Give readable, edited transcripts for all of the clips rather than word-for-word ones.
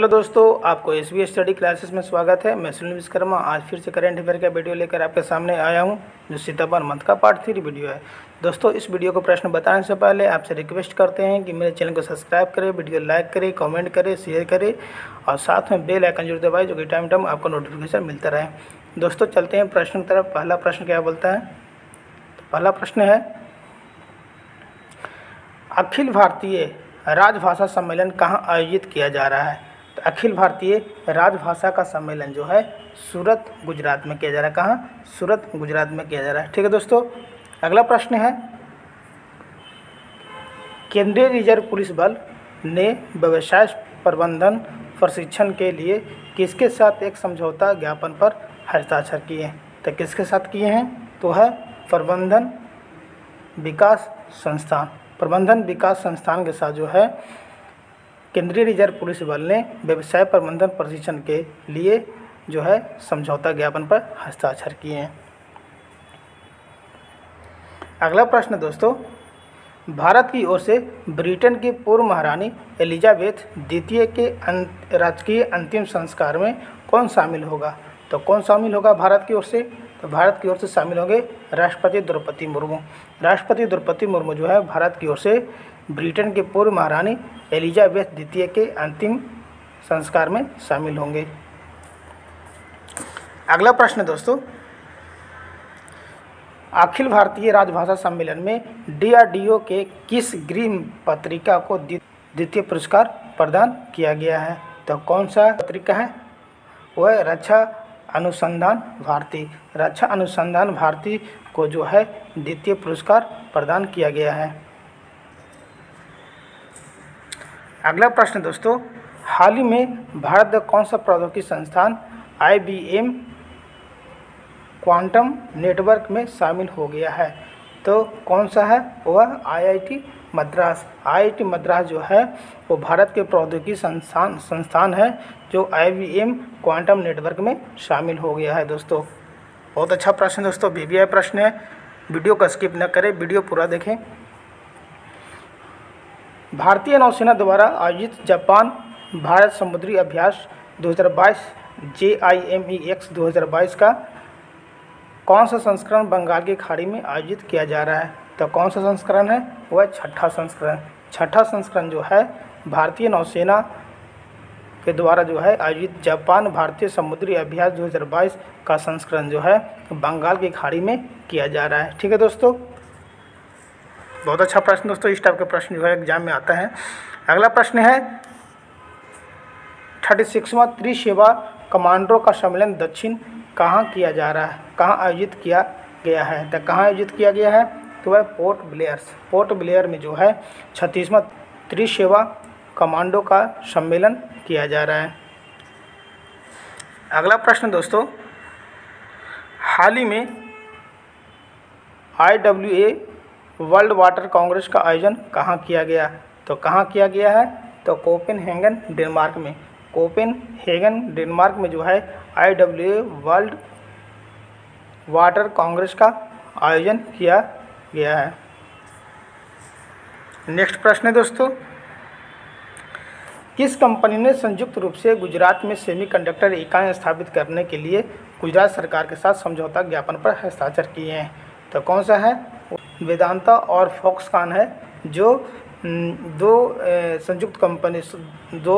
Hello दोस्तों, आपको SBS study classes में स्वागत है। मैं सुनील विश्वकर्मा आज फिर से करंट अफेयर का वीडियो लेकर आपके सामने आया हूं, जो सितंबर मंथ का पार्ट 3 वीडियो है। दोस्तों, इस वीडियो को प्रश्न बताने से पहले आपसे रिक्वेस्ट करते हैं कि मेरे चैनल को सब्सक्राइब करें, वीडियो लाइक करें, कमेंट करें, शेयर करें और साथ में बेल आइकन जरूर दबाएं, जो कि टाइम टाइम आपको नोटिफिकेशन मिलता रहे। दोस्तों, चलते हैं प्रश्न की तरफ। पहला प्रश्न क्या बोलता है? तो पहला प्रश्न है, अखिल भारतीय राजभाषा सम्मेलन कहाँ आयोजित किया जा रहा है? तो अखिल भारतीय राजभाषा का सम्मेलन जो है सूरत, गुजरात में किया जा रहा है। कहाँ? सूरत, गुजरात में किया जा रहा है। ठीक है दोस्तों, अगला प्रश्न है, केंद्रीय रिजर्व पुलिस बल ने व्यवसाय प्रबंधन प्रशिक्षण के लिए किसके साथ एक समझौता ज्ञापन पर हस्ताक्षर किए हैं? तो किसके साथ किए हैं? तो है प्रबंधन विकास संस्थान के साथ जो है केंद्रीय रिजर्व पुलिस बल ने व्यवसाय प्रबंधन प्रशिक्षण के लिए जो है समझौता ज्ञापन पर हस्ताक्षर किए हैं। अगला प्रश्न दोस्तों, भारत की ओर से ब्रिटेन की पूर्व महारानी एलिजाबेथ द्वितीय के राजकीय अंतिम संस्कार में कौन शामिल होगा? तो कौन शामिल होगा भारत की ओर से? तो भारत की ओर से शामिल होंगे राष्ट्रपति द्रौपदी मुर्मू। राष्ट्रपति द्रौपदी मुर्मू जो है भारत की ओर से ब्रिटेन की पूर्व महारानी एलिजाबेथ द्वितीय के अंतिम संस्कार में शामिल होंगे। अगला प्रश्न दोस्तों, अखिल भारतीय राजभाषा सम्मेलन में डीआरडीओ के किस गृह पत्रिका को द्वितीय पुरस्कार प्रदान किया गया है? तो कौन सा पत्रिका है? वह रक्षा अनुसंधान भारती। रक्षा अनुसंधान भारती को जो है द्वितीय पुरस्कार प्रदान किया गया है। अगला प्रश्न दोस्तों, हाल ही में भारत का कौन सा प्रौद्योगिकी संस्थान IBM क्वांटम नेटवर्क में शामिल हो गया है? तो कौन सा है? वह IIT मद्रास। IIT मद्रास जो है वो भारत के प्रौद्योगिकी संस्थान है जो IBM क्वांटम नेटवर्क में शामिल हो गया है। दोस्तों, बहुत अच्छा प्रश्न दोस्तों, VVI प्रश्न है। वीडियो को स्किप न करें, वीडियो पूरा देखें। भारतीय नौसेना द्वारा आयोजित जापान भारत समुद्री अभ्यास 2022 JIMEX 2022 का कौन सा संस्करण बंगाल की खाड़ी में आयोजित किया जा रहा है? तो कौन सा संस्करण है? वह छठा संस्करण। छठा संस्करण जो है भारतीय नौसेना के द्वारा जो है आयोजित जापान भारतीय समुद्री अभ्यास 2022 का संस्करण जो है बंगाल की खाड़ी में किया जा रहा है। ठीक है दोस्तों, बहुत अच्छा प्रश्न दोस्तों, इस टाइप के प्रश्न जो है एग्जाम में आता है। अगला प्रश्न है, 36वां त्रिसेवा कमांडरों का सम्मेलन दक्षिण कहाँ किया जा रहा है? कहाँ आयोजित किया गया है? तो कहाँ आयोजित किया गया है? तो वह पोर्ट ब्लेयर में जो है 36वां त्रिसेवा कमांडो का सम्मेलन किया जा रहा है। अगला प्रश्न दोस्तों, हाल ही में IWA वर्ल्ड वाटर कांग्रेस का आयोजन कहाँ किया गया? तो कहाँ किया गया है? तो कोपेनहेगन डेनमार्क में। कोपेनहेगन डेनमार्क में जो है IWA वर्ल्ड वाटर कांग्रेस का आयोजन किया गया है। नेक्स्ट प्रश्न है दोस्तों, किस कंपनी ने संयुक्त रूप से गुजरात में सेमीकंडक्टर इकाई स्थापित करने के लिए गुजरात सरकार के साथ समझौता ज्ञापन पर हस्ताक्षर किए हैं? तो कौन सा है? वेदांता और फॉक्सकॉन है, जो दो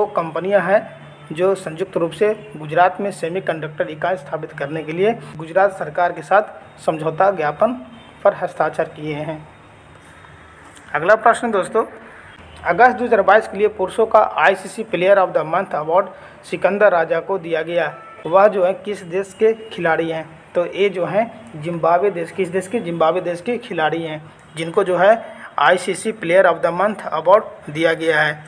कंपनियां हैं जो संयुक्त रूप से गुजरात में सेमीकंडक्टर इकाई स्थापित करने के लिए गुजरात सरकार के साथ समझौता ज्ञापन पर हस्ताक्षर किए हैं। अगला प्रश्न दोस्तों, अगस्त 2022 के लिए पुरुषों का ICC player of the month award Sikandar Raza को दिया गया। वह जो है किस देश के खिलाड़ी हैं? तो ये जो हैं जिम्बाब्वे देश, किस देश के? जिम्बाब्वे देश के खिलाड़ी हैं, जिनको जो है ICC player of the month award दिया गया है।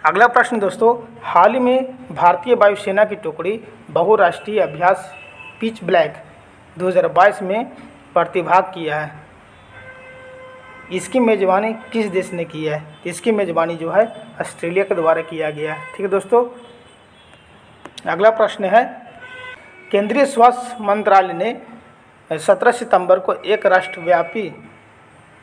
अगला प्रश्न दोस्तों, हाल ही में भारतीय वायुसेना की टुकड़ी बहुराष्ट्रीय अभ्यास पिच ब्लैक 2022 में प्रतिभाग किया है। इसकी मेज़बानी किस देश ने की है? इसकी मेज़बानी जो है ऑस्ट्रेलिया के द्वारा किया गया है। ठीक है दोस्तों, अगला प्रश्न है, केंद्रीय स्वास्थ्य मंत्रालय ने 17 सितंबर को एक राष्ट्रव्यापी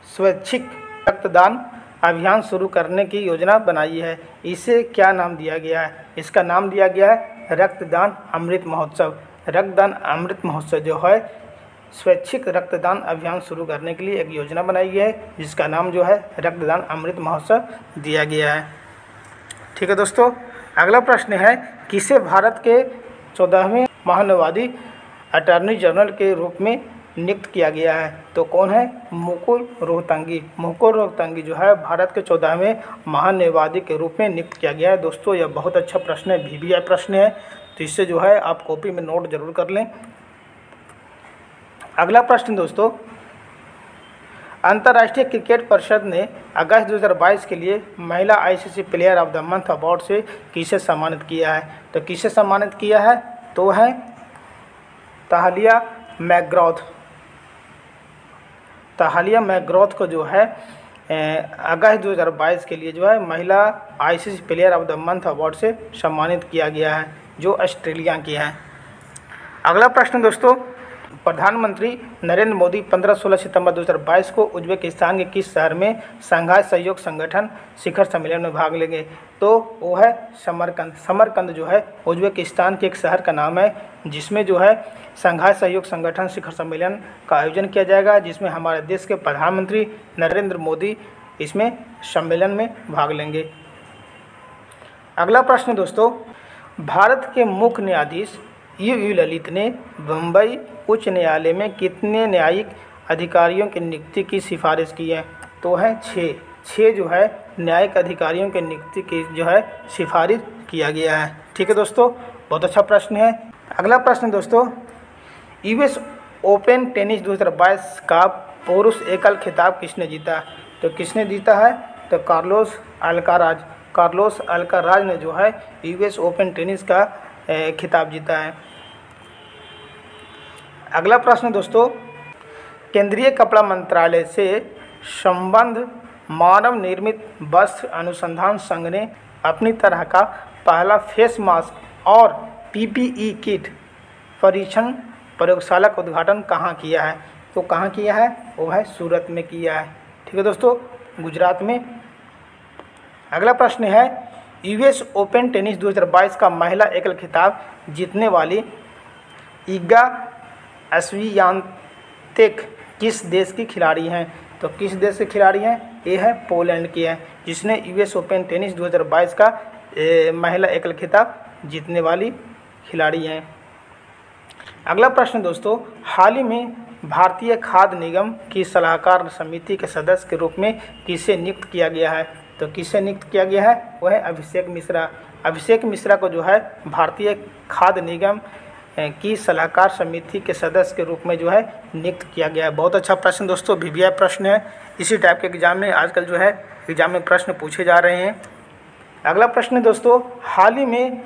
स्वैच्छिक रक्तदान अभियान शुरू करने की योजना बनाई है। इसे क्या नाम दिया गया है? इसका नाम दिया गया है रक्तदान अमृत महोत्सव। रक्तदान अमृत महोत्सव जो है स्वैच्छिक रक्तदान अभियान शुरू करने के लिए एक योजना बनाई गई है, जिसका नाम जो है रक्तदान अमृत महोत्सव दिया गया है। ठीक है दोस्तों, अगला प्रश्न है, किसे भारत के 14वें महानुवादी अटॉर्नी जनरल के रूप में नियुक्त किया गया है? तो कौन है? मुकुल रोहतंगी। मुकुल रोहतंगी जो है भारत के 14वें महान्यायवादी के रूप में नियुक्त किया गया है। दोस्तों यह बहुत अच्छा प्रश्न है, VBI प्रश्न है, तो इससे जो है आप कॉपी में नोट जरूर कर लें। अगला प्रश्न दोस्तों, अंतर्राष्ट्रीय क्रिकेट परिषद ने अगस्त 2022 के लिए महिला ICC player of the month award से किसे सम्मानित किया है? तो किसे सम्मानित किया है? तो है ताहलिया मैकग्रॉथ। ताहलिया मैकग्रॉथ को जो है अगस्त 2022 के लिए जो है महिला ICC player of the month award से सम्मानित किया गया है, जो ऑस्ट्रेलिया की है। अगला प्रश्न दोस्तों, प्रधानमंत्री नरेंद्र मोदी 15-16 सितंबर 2022 को उज्बेकिस्तान के किस शहर में शंघाई सहयोग संगठन शिखर सम्मेलन में भाग लेंगे? तो वो है समरकंद। समरकंद जो है उज्बेकिस्तान के एक शहर का नाम है, जिसमें जो है शंघाई सहयोग संगठन शिखर सम्मेलन का आयोजन किया जाएगा, जिसमें हमारे देश के प्रधानमंत्री नरेंद्र मोदी इसमें सम्मेलन में भाग लेंगे। अगला प्रश्न दोस्तों, भारत के मुख्य न्यायाधीश यू ललित ने बम्बई उच्च न्यायालय में कितने न्यायिक अधिकारियों की नियुक्ति की सिफारिश की है? तो है 6 जो है न्यायिक अधिकारियों की नियुक्ति की जो है सिफारिश किया गया है। ठीक है दोस्तों, बहुत अच्छा प्रश्न है। अगला प्रश्न दोस्तों, US ओपन टेनिस 2022 का पुरुष एकल खिताब किसने जीता? तो किसने जीता है? तो कार्लोस अल्काराज। कार्लोस अल्काराज ने जो है US ओपन टेनिस का खिताब जीता है। अगला प्रश्न दोस्तों, केंद्रीय कपड़ा मंत्रालय से संबद्ध मानव निर्मित वस्त्र अनुसंधान संघ ने अपनी तरह का पहला फेस मास्क और PPE किट परीक्षण प्रयोगशाला का उद्घाटन कहाँ किया है? तो कहाँ किया है? वो है सूरत में किया है। ठीक है दोस्तों, गुजरात में। अगला प्रश्न है, US ओपन टेनिस 2022 का महिला एकल खिताब जीतने वाली इगा स्वियातेक किस देश की खिलाड़ी हैं? तो किस देश के खिलाड़ी हैं? ये है पोलैंड की है, जिसने US ओपन टेनिस 2022 का महिला एकल खिताब जीतने वाली खिलाड़ी हैं। अगला प्रश्न दोस्तों, हाल ही में भारतीय खाद्य निगम की सलाहकार समिति के सदस्य के रूप में किसे नियुक्त किया गया है? तो किसे नियुक्त किया गया है? वह है अभिषेक मिश्रा। अभिषेक मिश्रा को जो है भारतीय खाद्य निगम की सलाहकार समिति के सदस्य के रूप में जो है नियुक्त किया गया है। बहुत अच्छा प्रश्न दोस्तों, VBI प्रश्न है। इसी टाइप के एग्जाम में आजकल जो है एग्जाम में प्रश्न पूछे जा रहे हैं। अगला प्रश्न दोस्तों, हाल ही में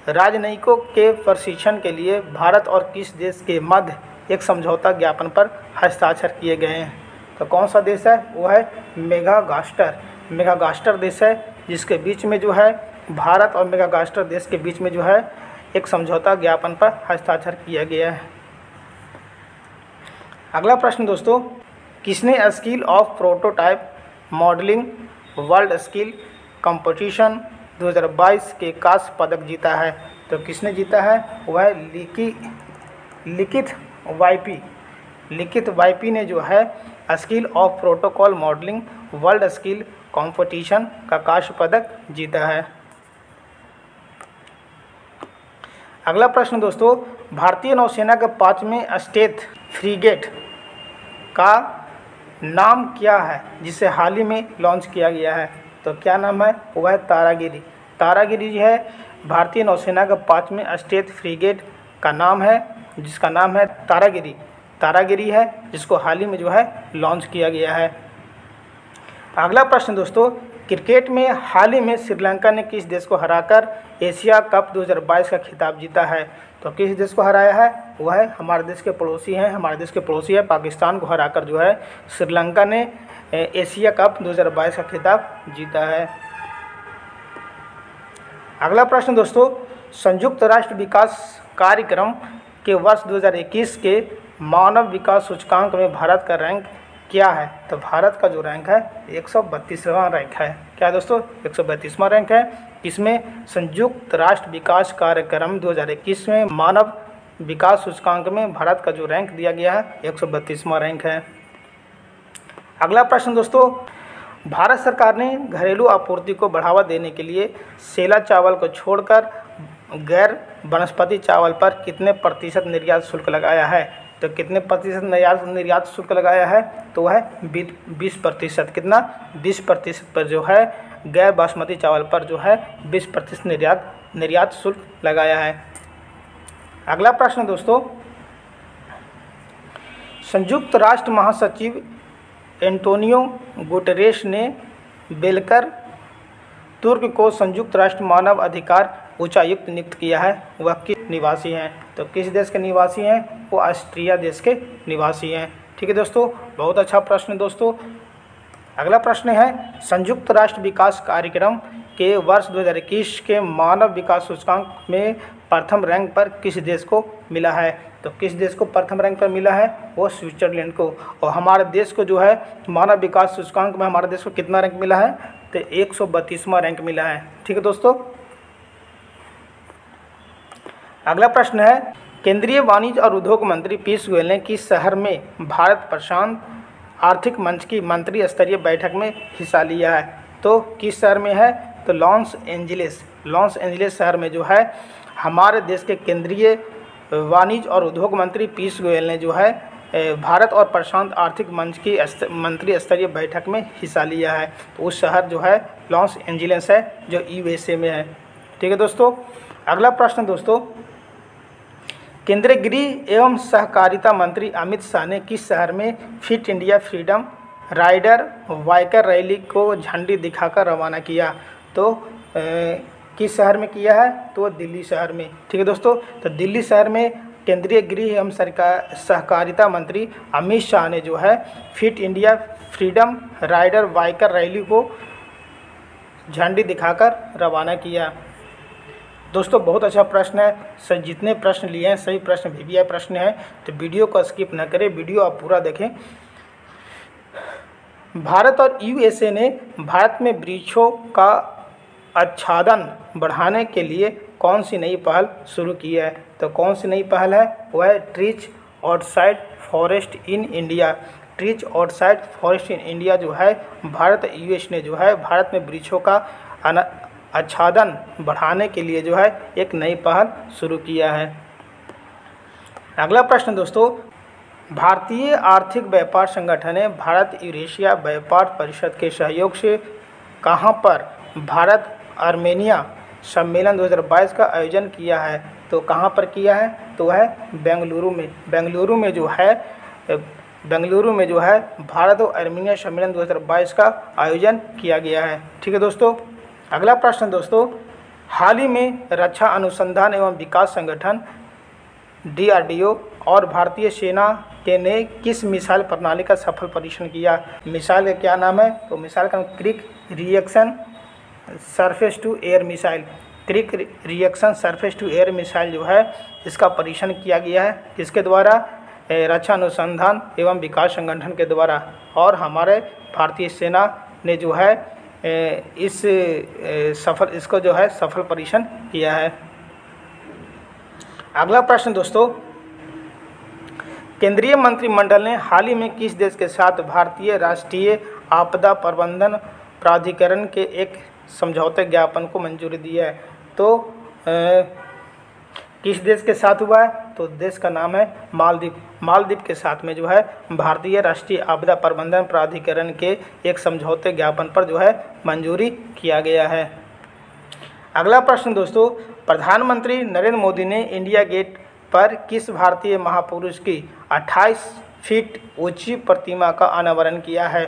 राजनयिकों के प्रशिक्षण के लिए भारत और किस देश के मध्य एक समझौता ज्ञापन पर हस्ताक्षर किए गए हैं? तो कौन सा देश है? वो है मेगागास्टर। मेगागास्टर देश है, जिसके बीच में जो है भारत और मेगागास्टर देश के बीच में जो है एक समझौता ज्ञापन पर हस्ताक्षर किया गया है। अगला प्रश्न दोस्तों, किसने skill of prototype modelling world skill competition 2022 के कांस्य पदक जीता है? तो किसने जीता है? वह लिखित वाईपी। लिखित वाईपी ने जो है skill of protocol modelling world skill competition का कांस्य पदक जीता है। अगला प्रश्न दोस्तों, भारतीय नौसेना के 5वें स्टेथ फ्रीगेट का नाम क्या है, जिसे हाल ही में लॉन्च किया गया है? तो क्या नाम है? वह है तारागिरी। तारागिरी है भारतीय नौसेना का 5वें स्टेथ फ्रीगेट का नाम है, जिसका नाम है तारागिरी। तारागिरी है, जिसको हाल ही में जो है लॉन्च किया गया है। अगला प्रश्न दोस्तों, क्रिकेट में हाल ही में श्रीलंका ने किस देश को हराकर एशिया कप 2022 का खिताब जीता है? तो किस देश को हराया है? वह है हमारे देश के पड़ोसी हैं। हमारे देश के पड़ोसी है पाकिस्तान को हराकर जो है श्रीलंका ने एशिया कप 2022 का खिताब जीता है। अगला प्रश्न दोस्तों, संयुक्त राष्ट्र विकास कार्यक्रम के वर्ष 2021 के मानव विकास सूचकांक में भारत का रैंक क्या है? तो भारत का जो रैंक है 132वां रैंक है। क्या दोस्तों? 132वां रैंक है। इसमें संयुक्त राष्ट्र विकास कार्यक्रम 2021 में मानव विकास सूचकांक में भारत का जो रैंक दिया गया है 132वां रैंक है। अगला प्रश्न दोस्तों, भारत सरकार ने घरेलू आपूर्ति को बढ़ावा देने के लिए सेला चावल को छोड़कर गैर वनस्पति चावल पर कितने प्रतिशत निर्यात शुल्क लगाया है? तो कितने प्रतिशत निर्यात शुल्क लगाया है? तो वह है 20%। कितना? 20% पर जो है गैर बासमती चावल पर जो है 20% निर्यात शुल्क लगाया है। अगला प्रश्न दोस्तों, संयुक्त राष्ट्र महासचिव एंटोनियो गुटेरेस ने बेलकर तुर्क को संयुक्त राष्ट्र मानव अधिकार उच्चायुक्त नियुक्त किया है। वह किस निवासी हैं? तो किस देश के निवासी हैं? वो ऑस्ट्रिया देश के निवासी हैं। ठीक है दोस्तों, बहुत अच्छा प्रश्न दोस्तों। अगला प्रश्न है, संयुक्त राष्ट्र विकास कार्यक्रम के वर्ष 2021 के मानव विकास सूचकांक में प्रथम रैंक पर किस देश को मिला है? तो किस देश को प्रथम रैंक पर मिला है? वो स्विट्जरलैंड को। और हमारे देश को जो है मानव विकास सूचकांक में हमारे देश को कितना रैंक मिला है? तो 132वां रैंक मिला है। ठीक है दोस्तों। अगला प्रश्न है, केंद्रीय वाणिज्य और उद्योग मंत्री पीयूष गोयल ने किस शहर में भारत प्रशांत आर्थिक मंच की मंत्री स्तरीय बैठक में हिस्सा लिया है? तो किस शहर में है? तो लॉस एंजलिस शहर में जो है हमारे देश के केंद्रीय वाणिज्य और उद्योग मंत्री पीयूष गोयल ने जो है भारत और प्रशांत आर्थिक मंच की मंत्री स्तरीय बैठक में हिस्सा लिया है। तो उस शहर जो है लॉस एंजलिस है, जो USA में है। ठीक है दोस्तों। अगला प्रश्न दोस्तों, केंद्रीय गृह एवं सहकारिता मंत्री अमित शाह ने किस शहर में fit India freedom rider biker rally को झंडी दिखाकर रवाना किया? तो किस शहर में किया है? तो दिल्ली शहर में। ठीक है दोस्तों। तो दिल्ली शहर में केंद्रीय गृह एवं सहकारिता मंत्री अमित शाह ने जो है fit India freedom rider biker rally को झंडी दिखाकर रवाना किया। दोस्तों बहुत अच्छा प्रश्न है। सर जितने प्रश्न लिए हैं सही प्रश्न VVI प्रश्न है, तो वीडियो को स्किप न करें, वीडियो आप पूरा देखें। भारत और USA ने भारत में वृक्षों का आच्छादन बढ़ाने के लिए कौन सी नई पहल शुरू की है? तो कौन सी नई पहल है? वह है trees outside forest in India. Trees outside forest in India जो है भारत और US ने जो है भारत में वृक्षों का आच्छादन बढ़ाने के लिए जो है एक नई पहल शुरू किया है। अगला प्रश्न दोस्तों, भारतीय आर्थिक व्यापार संगठन ने भारत यूरेशिया व्यापार परिषद के सहयोग से कहां पर भारत आर्मेनिया सम्मेलन 2022 का आयोजन किया है? तो कहां पर किया है? तो वह बेंगलुरु में। बेंगलुरु में जो है भारत और आर्मेनिया सम्मेलन 2022 का आयोजन किया गया है। ठीक है दोस्तों। अगला प्रश्न दोस्तों, हाल ही में रक्षा अनुसंधान एवं विकास संगठन DRDO और भारतीय सेना ने किस मिसाइल प्रणाली का सफल परीक्षण किया? मिसाइल का क्या नाम है? तो मिसाइल का quick reaction surface to air missile. Quick reaction surface to air missile जो है इसका परीक्षण किया गया है। इसके द्वारा रक्षा अनुसंधान एवं विकास संगठन के द्वारा, और हमारे भारतीय सेना ने जो है इसको जो है सफल परीक्षण किया है। अगला प्रश्न दोस्तों, केंद्रीय मंत्रिमंडल ने हाल ही में किस देश के साथ भारतीय राष्ट्रीय आपदा प्रबंधन प्राधिकरण के एक समझौते ज्ञापन को मंजूरी दी है? तो किस देश के साथ हुआ है? तो देश का नाम है मालदीव। मालदीव के साथ में जो है भारतीय राष्ट्रीय आपदा प्रबंधन प्राधिकरण के एक समझौते ज्ञापन पर जो है मंजूरी किया गया है। अगला प्रश्न दोस्तों, प्रधानमंत्री नरेंद्र मोदी ने इंडिया गेट पर किस भारतीय महापुरुष की 28 फीट ऊंची प्रतिमा का अनावरण किया है?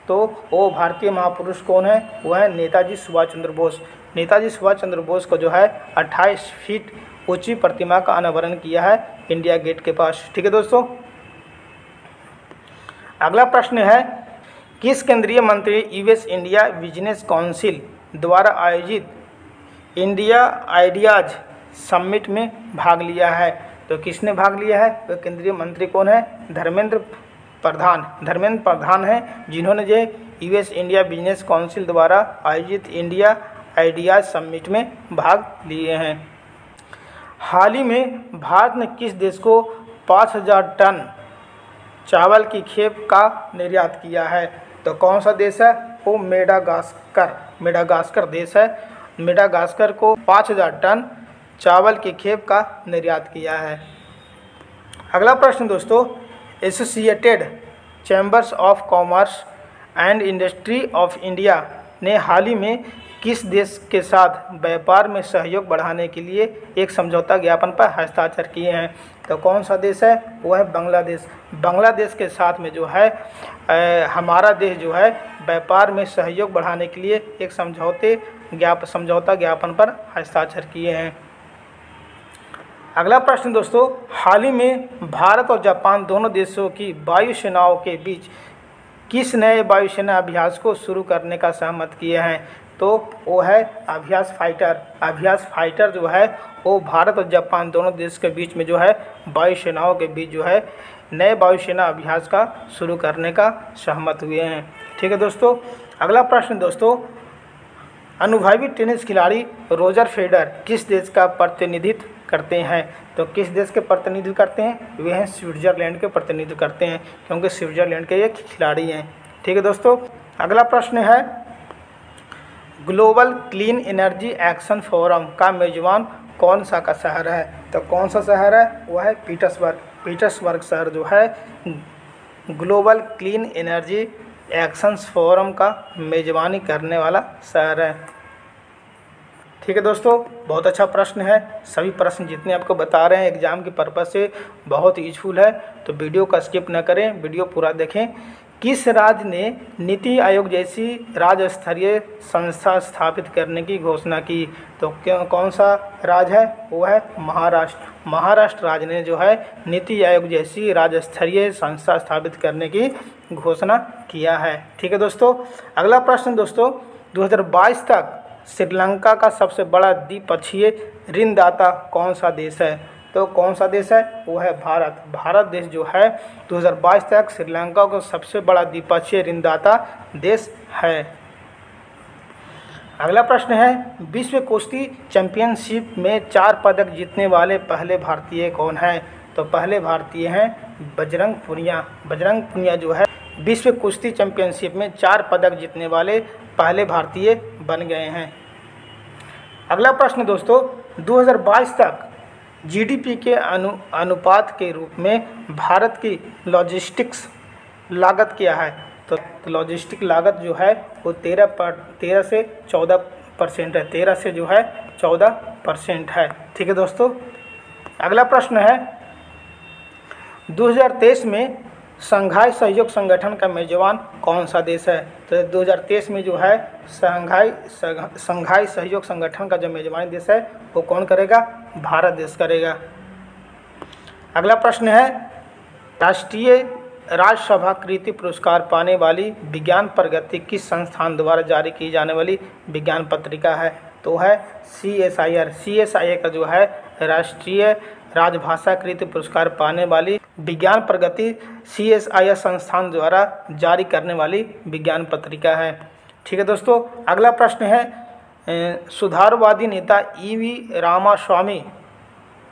तो वो भारतीय महापुरुष कौन है? वह है नेताजी सुभाष चंद्र बोस। नेताजी सुभाष चंद्र बोस को जो है 28 फीट ऊंची प्रतिमा का अनावरण किया है इंडिया गेट के पास। ठीक है दोस्तों। अगला प्रश्न है, किस केंद्रीय मंत्री US इंडिया बिजनेस काउंसिल द्वारा आयोजित इंडिया आइडियाज समिट में भाग लिया है? तो किसने भाग लिया है? तो केंद्रीय मंत्री कौन है? धर्मेंद्र प्रधान धर्मेंद्र प्रधान हैं, जिन्होंने जो यूएस इंडिया बिजनेस काउंसिल द्वारा आयोजित इंडिया आइडियाज समिट में भाग लिए हैं। हाल ही में भारत ने किस देश को 5000 टन चावल की खेप का निर्यात किया है? तो कौन सा देश है? वो मेडागास्कर देश है। मेडागास्कर को 5000 टन चावल की खेप का निर्यात किया है। अगला प्रश्न दोस्तों, associated chambers of commerce and industry of India ने हाल ही में किस देश के साथ व्यापार में सहयोग बढ़ाने के लिए एक समझौता ज्ञापन पर हस्ताक्षर किए हैं? तो कौन सा देश है? वो है बांग्लादेश। बांग्लादेश के साथ में जो है हमारा देश जो है व्यापार में सहयोग बढ़ाने के लिए एक समझौता ज्ञापन पर हस्ताक्षर किए हैं। अगला प्रश्न दोस्तों, हाल ही में भारत और जापान दोनों देशों की वायुसेनाओं के बीच किस नए वायुसेना अभ्यास को शुरू करने का सहमत किए हैं? तो वो है अभ्यास फाइटर। अभ्यास फाइटर जो है वो भारत और जापान दोनों देश के बीच में जो है वायुसेनाओं के बीच जो है नए वायुसेना अभ्यास का शुरू करने का सहमत हुए हैं। ठीक है दोस्तों। अगला प्रश्न दोस्तों, अनुभवी टेनिस खिलाड़ी रोजर फेडरर किस देश का प्रतिनिधित्व करते हैं? तो किस देश के प्रतिनिधित्व करते हैं? वे हैं स्विट्जरलैंड के प्रतिनिधित्व करते हैं, क्योंकि स्विट्जरलैंड के ये खिलाड़ी हैं। ठीक है दोस्तों। अगला प्रश्न है, global clean energy action forum का मेजबान कौन सा का शहर है? तो कौन सा शहर है? वह है पीटर्सबर्ग। पीटर्सबर्ग शहर जो है global clean energy action forum का मेजबानी करने वाला शहर है। ठीक है दोस्तों, बहुत अच्छा प्रश्न है। सभी प्रश्न जितने आपको बता रहे हैं एग्जाम के पर्पज़ से बहुत यूजफुल है, तो वीडियो का स्किप न करें, वीडियो पूरा देखें। किस राज्य ने नीति आयोग जैसी राज्य स्तरीय संस्था स्थापित करने की घोषणा की? तो कौन सा राज्य है? वो है महाराष्ट्र। महाराष्ट्र राज्य ने जो है नीति आयोग जैसी राज्य स्तरीय संस्था स्थापित करने की घोषणा किया है। ठीक है दोस्तों। अगला प्रश्न दोस्तों, 2022 तक श्रीलंका का सबसे बड़ा द्विपक्षीय ऋणदाता कौन सा देश है? तो कौन सा देश है? वो है भारत। भारत देश जो है 2022 तक श्रीलंका का सबसे बड़ा द्विपक्षीय ऋणदाता देश है। अगला प्रश्न है, विश्व कुश्ती चैंपियनशिप में 4 पदक जीतने वाले पहले भारतीय कौन हैं? तो पहले भारतीय हैं बजरंग पुनिया। बजरंग पुनिया जो है विश्व कुश्ती चैंपियनशिप में 4 पदक जीतने वाले पहले भारतीय बन गए हैं। अगला प्रश्न दोस्तों, 2022 तक जीडीपी के अनुपात के रूप में भारत की लॉजिस्टिक्स लागत क्या है? तो लॉजिस्टिक लागत जो है वो 13 से 14% है। 13 से जो है 14% है। ठीक है दोस्तों। अगला प्रश्न है, 2023 में शंघाई सहयोग संगठन का मेजबान कौन सा देश है? तो 2023 में जो है शंघाई सहयोग संगठन का जो मेजबानी देश है वो कौन करेगा? भारत देश करेगा। अगला प्रश्न है, राष्ट्रीय राज्यसभा कृति पुरस्कार पाने वाली विज्ञान प्रगति किस संस्थान द्वारा जारी की जाने वाली विज्ञान पत्रिका है? तो है CSIR। CSIR का जो है राष्ट्रीय राजभाषा कृति पुरस्कार पाने वाली विज्ञान प्रगति CSIR संस्थान द्वारा जारी करने वाली विज्ञान पत्रिका है। ठीक है दोस्तों। अगला प्रश्न है, सुधारवादी नेता EV रामास्वामी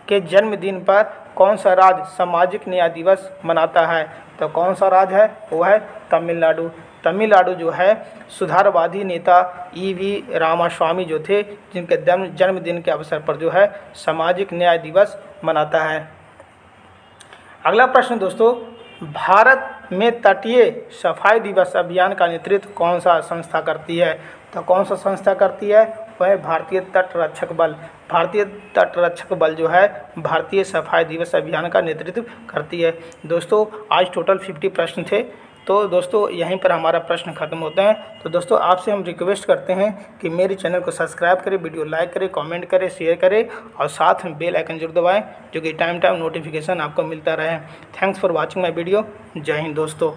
के जन्मदिन पर कौन सा राज्य सामाजिक न्याय दिवस मनाता है? तो कौन सा राज्य है? वो है तमिलनाडु। तमिलनाडु जो है सुधारवादी नेता EV रामास्वामी जो थे, जिनके जन्मदिन के अवसर पर जो है सामाजिक न्याय दिवस मनाता है। अगला प्रश्न दोस्तों, भारत में तटीय सफाई दिवस अभियान का नेतृत्व कौन सा संस्था करती है? तो कौन सा संस्था करती है? वह भारतीय तट रक्षक बल। भारतीय तट रक्षक बल जो है भारतीय सफाई दिवस अभियान का नेतृत्व करती है। दोस्तों आज टोटल 50 प्रश्न थे, तो दोस्तों यहीं पर हमारा प्रश्न खत्म होता है। तो दोस्तों आपसे हम रिक्वेस्ट करते हैं कि मेरे चैनल को सब्सक्राइब करें, वीडियो लाइक करें, कमेंट करें, शेयर करें और साथ में बेल आइकन जरूर दबाएं, जो कि टाइम नोटिफिकेशन आपको मिलता रहे। Thanks for watching my video. जय हिंद दोस्तों।